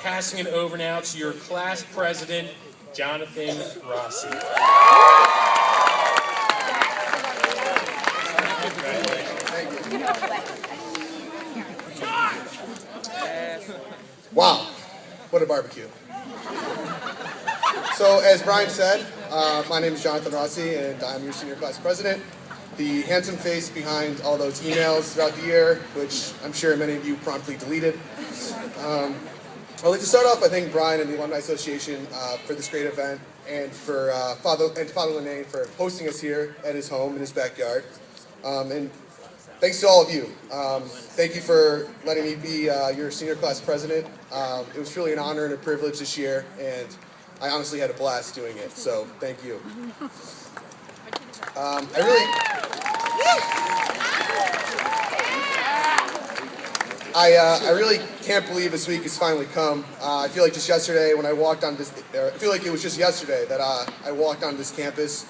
passing it over now to your class president, Jonathan Rossi. Wow, what a barbecue. So as Brian said, my name is Jonathan Rossi and I'm your senior class president. The handsome face behind all those emails throughout the year, which I'm sure many of you promptly deleted. I'd like to start off by thanking Brian and the Alumni Association for this great event, and for Father Linane for hosting us here at his home in his backyard. And thanks to all of you. Thank you for letting me be your senior class president. It was truly an honor and a privilege this year, and I honestly had a blast doing it, so thank you. I really can't believe this week has finally come. I feel like just yesterday when I walked on this, I feel like it was just yesterday that I walked on this campus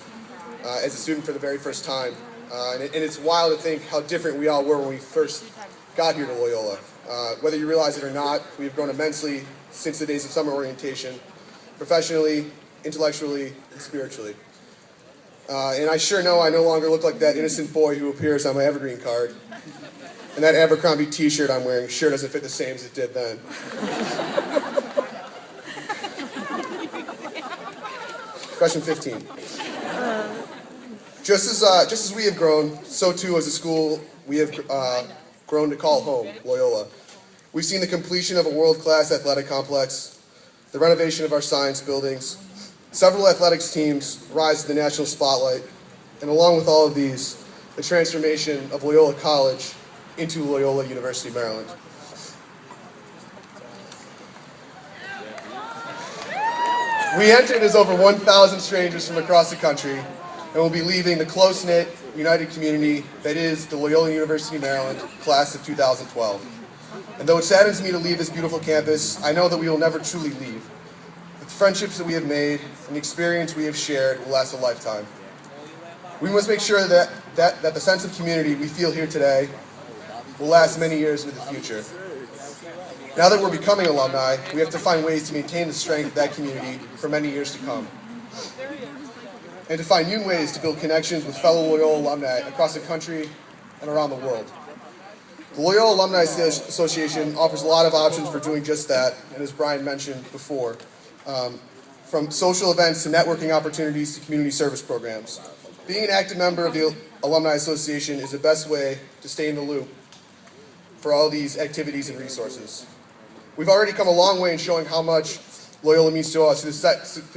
as a student for the very first time. And it's wild to think how different we all were when we first got here to Loyola. Whether you realize it or not, we've grown immensely since the days of summer orientation, professionally, intellectually, and spiritually. And I sure know I no longer look like that innocent boy who appears on my Evergreen card. And that Abercrombie t-shirt I'm wearing sure doesn't fit the same as it did then. Question 15. Just as we have grown, so too as a school we have grown to call home, Loyola. We've seen the completion of a world-class athletic complex, the renovation of our science buildings, several athletics teams rise to the national spotlight, and along with all of these, the transformation of Loyola College into Loyola University, Maryland. We entered as over 1,000 strangers from across the country, and will be leaving the close-knit, united community that is the Loyola University, Maryland, class of 2012. And though it saddens me to leave this beautiful campus, I know that we will never truly leave. The friendships that we have made and the experience we have shared will last a lifetime. We must make sure that the sense of community we feel here today will last many years into the future. Now that we're becoming alumni, we have to find ways to maintain the strength of that community for many years to come, and to find new ways to build connections with fellow Loyola alumni across the country and around the world. The Loyola Alumni Association offers a lot of options for doing just that, and as Brian mentioned before, from social events to networking opportunities to community service programs. Being an active member of the Alumni Association is the best way to stay in the loop for all these activities and resources. We've already come a long way in showing how much Loyola means to us through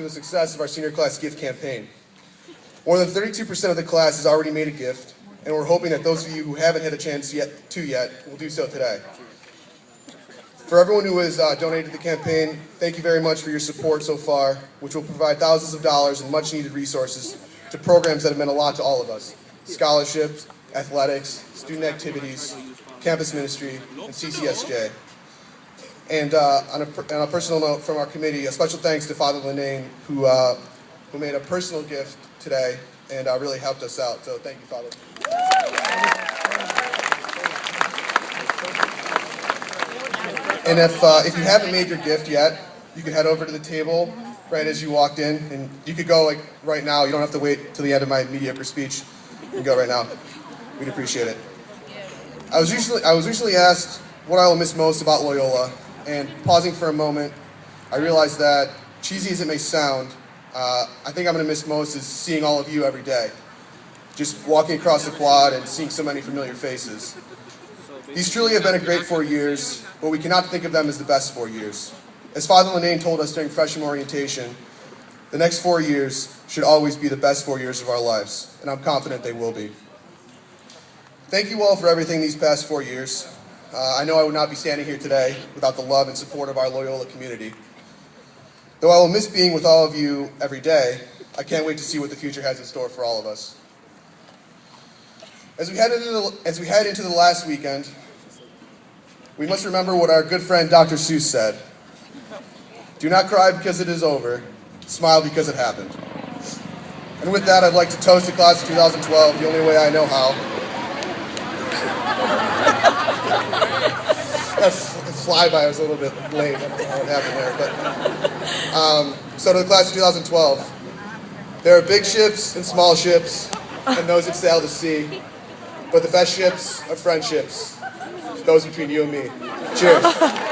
the success of our senior class gift campaign. More than 32% of the class has already made a gift, and we're hoping that those of you who haven't had a chance yet will do so today. For everyone who has donated to the campaign, thank you very much for your support so far, which will provide thousands of dollars in much needed resources to programs that have meant a lot to all of us: scholarships, athletics, student activities, campus ministry, and CCSJ. And on a personal note from our committee, a special thanks to Father Linane, who made a personal gift today and really helped us out. So thank you, Father. And if you haven't made your gift yet, you can head over to the table right as you walked in, and you could go like right now. You don't have to wait till the end of my mediocre speech. You can go right now. We'd appreciate it. I was recently asked what I will miss most about Loyola, and pausing for a moment, I realized that, cheesy as it may sound, I think I'm going to miss most is seeing all of you every day. Just walking across the quad and seeing so many familiar faces. These truly have been a great 4 years, but we cannot think of them as the best 4 years. As Father Linane told us during freshman orientation, the next 4 years should always be the best 4 years of our lives, and I'm confident they will be. Thank you all for everything these past 4 years. I know I would not be standing here today without the love and support of our Loyola community. Though I will miss being with all of you every day, I can't wait to see what the future has in store for all of us. As we head into the last weekend, we must remember what our good friend Dr. Seuss said. Do not cry because it is over, smile because it happened. And with that, I'd like to toast the class of 2012 the only way I know how. That's flyby, I was a little bit late. I don't know what happened there. But, so to the class of 2012, there are big ships and small ships, and those that sail the sea. But the best ships are friendships, those between you and me. Cheers.